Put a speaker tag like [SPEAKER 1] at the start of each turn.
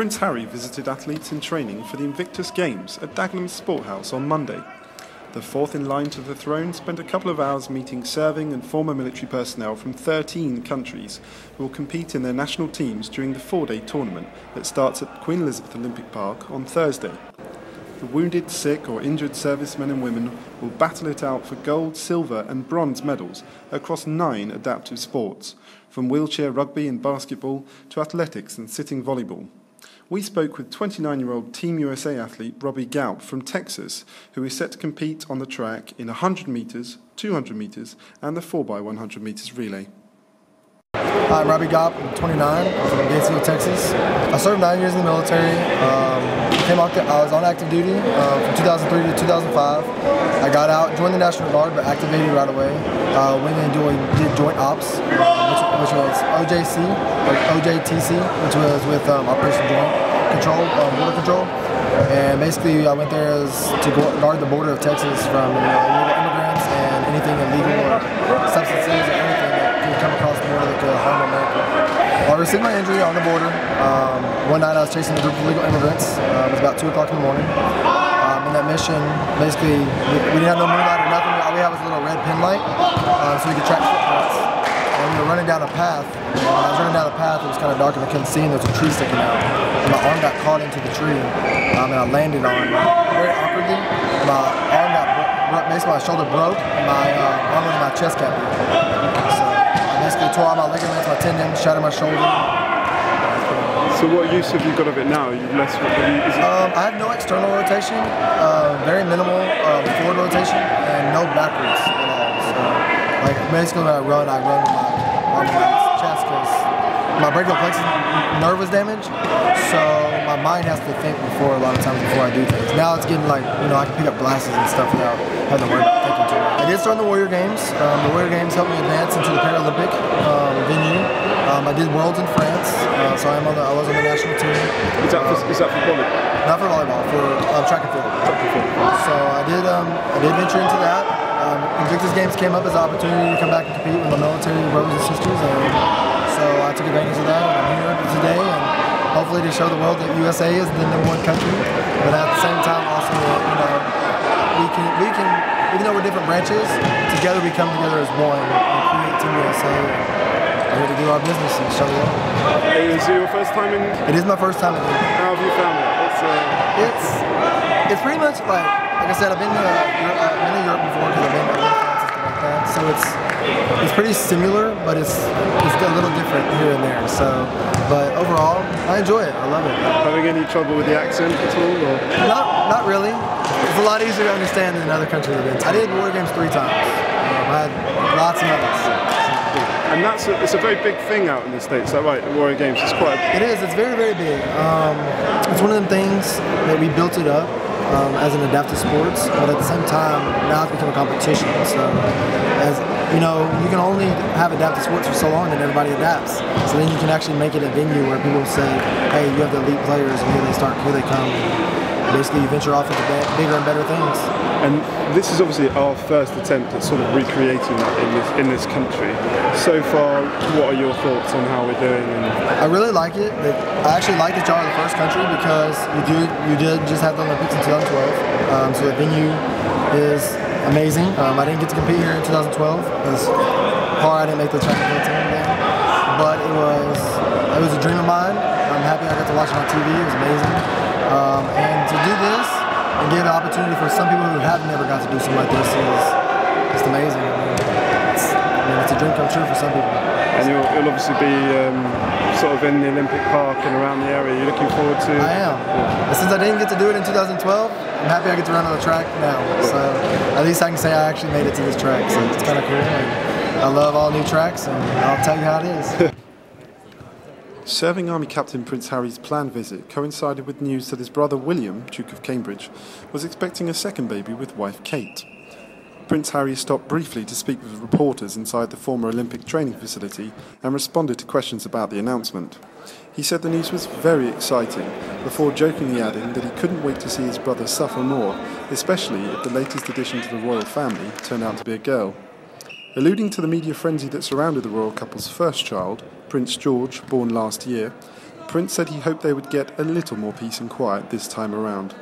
[SPEAKER 1] Prince Harry visited athletes in training for the Invictus Games at Barking Sporthouse on Monday. The fourth in line to the throne spent a couple of hours meeting serving and former military personnel from 13 countries who will compete in their national teams during the four-day tournament that starts at Queen Elizabeth Olympic Park on Thursday. The wounded, sick or injured servicemen and women will battle it out for gold, silver and bronze medals across 9 adaptive sports, from wheelchair rugby and basketball to athletics and sitting volleyball. We spoke with 29-year-old Team USA athlete Robbie Gaup from Texas, who is set to compete on the track in 100 metres, 200 metres and the 4x100 metres relay.
[SPEAKER 2] Hi, I'm Robbie Gaup, I'm 29, I'm from Gainesville, Texas. I served 9 years in the military. I was on active duty from 2003 to 2005. I got out, joined the National Guard, but activated right away. Went and did joint ops, which was OJC, or OJTC, which was with Operation Joint Control, Border Control. And basically I went there to guard the border of Texas from illegal immigrants and anything illegal or substances or anything that could come across the border that could harm America. Well, I received my injury on the border. One night I was chasing a group of illegal immigrants. It was about 2 o'clock in the morning. In that mission, basically, we didn't have no moonlight or nothing. All we had was a little red pin light, so we could track footprints. And we were running down a path. And when I was running down a path, it was kind of dark and I couldn't see, and there was a tree sticking out. And my arm got caught into the tree, and I landed on it very awkwardly. My arm basically my shoulder broke, and my arm went in my chest cavity. So I basically tore all my ligaments, my tendons, shattered my shoulder.
[SPEAKER 1] So what use have you got of it now?
[SPEAKER 2] I have no external rotation, very minimal forward rotation, and no backwards at all. So, like basically when I run with my arm on my chest because my brachial plexus nerve was damaged. So my mind has to think a lot of times before I do things. Now it's getting like, I can pick up glasses and stuff without having to worry about thinking too much. I did start in the Warrior Games. The Warrior Games helped me advance into the Paralympic venue. I did Worlds in France, so I was on the national team.
[SPEAKER 1] Is that for volleyball?
[SPEAKER 2] Not for volleyball, for track and field. So I did venture into that. Invictus Games came up as an opportunity to come back and compete with my military brothers and sisters, and so I took advantage of that. And I'm here today, and hopefully to show the world that USA is the #1 country. But at the same time, also, we can, even though we're different branches, together we come together as one and create Team USA. We're here to do our business and show the world.
[SPEAKER 1] Is it your first time in?
[SPEAKER 2] It is my first time in here.
[SPEAKER 1] How have you found it?
[SPEAKER 2] It's pretty much like I said, I've been to Europe before because I've been to France and stuff like that. So it's pretty similar, but it's a little different here and there. So, but overall, I enjoy it. I love it.
[SPEAKER 1] Having any trouble with the accent at all? Or?
[SPEAKER 2] Not really. It's a lot easier to understand than in other countries I've been to. I did Warrior Games 3 times. I had lots of medals.
[SPEAKER 1] And it's a very big thing out in the States, is that right? The Warrior Games is quite.
[SPEAKER 2] It is. It's very, very big. It's one of them things that we built it up as an adaptive sports, but at the same time, now it's become a competition. So, as you know, you can only have adaptive sports for so long, and everybody adapts. So then you can actually make it a venue where people say, "Hey, you have the elite players, and here they come." Basically, you venture off into bigger and better things.
[SPEAKER 1] And this is obviously our first attempt at sort of recreating that in this country. So far, what are your thoughts on how we're doing?
[SPEAKER 2] I really like it. I actually like that y'all are the first country because you did just have the Olympics in 2012. So the venue is amazing. I didn't get to compete here in 2012 because I didn't make the track and field team then. But it was a dream of mine. I'm happy I got to watch it on TV. It was amazing. And to do this and give an opportunity for some people who have never got to do something like this is just amazing. It's a dream come true for some people.
[SPEAKER 1] And you'll obviously be sort of in the Olympic Park and around the area. You're looking forward to?
[SPEAKER 2] I am. Yeah. Since I didn't get to do it in 2012, I'm happy I get to run on the track now. So at least I can say I actually made it to this track. So it's kind of cool. And I love all new tracks, and I'll tell you how it is.
[SPEAKER 1] Serving Army Captain Prince Harry's planned visit coincided with news that his brother William, Duke of Cambridge, was expecting a second baby with wife Kate. Prince Harry stopped briefly to speak with reporters inside the former Olympic training facility and responded to questions about the announcement. He said the news was very exciting, before jokingly adding that he couldn't wait to see his brother suffer more, especially if the latest addition to the royal family turned out to be a girl. Alluding to the media frenzy that surrounded the royal couple's first child, Prince George, born last year, Prince said he hoped they would get a little more peace and quiet this time around.